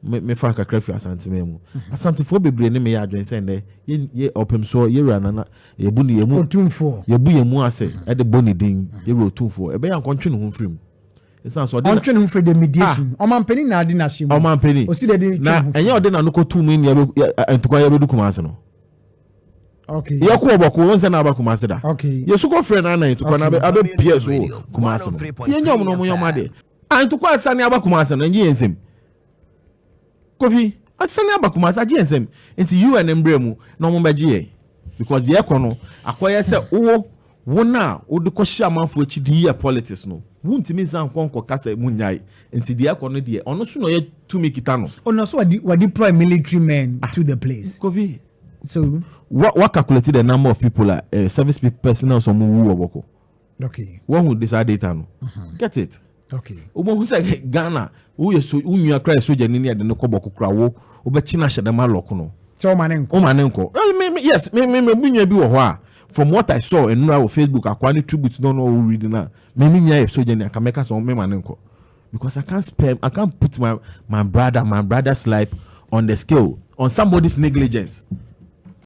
me fa kakra fi asante memu asante fo bebre ne me ya adwen se ne ye opem so ye rana na ye bu ne ye mu Otumfuo ye bu ye mu ase e de boni din ye Otumfuo e be ya nkontwe ne ho mfrim esan so de ontwe ne ho for the mediation omampani na ade na hye mu omampani osi de na enye ode na no ko tu mu ni entokwa ye bedu kuma ase no okay ye ko oboko wonse na abakuma ase da okay ye su ko frɛ na na entokwa na abe PS kuma ase no ti enye omo no mo ade entokwa asa ni abakuma ase no enye ensem Kofi asani abakuma ase agye ensem enti you and embremu na omo bagye ye because the econo akoye se wo na wo de ko hia manfo achi di politics no wuntimi san konko kasa munyai enti the econo de ono so no ye to me kita no ono so we deploy military men to the place Kofi so what calculated the number of people service personnel so mu wu oboko okay one who decide data no get it okay obo hu say Ghana wo ye so unua kra soja ni de no koboko kra wo obechi na hyedema lock no so o manenko yes me bunya bi wo ho a from what I saw in our Facebook akwani tribute no reading na me nya soja ni aka make so me manenko because I can't put my brother's life on the scale on somebody's negligence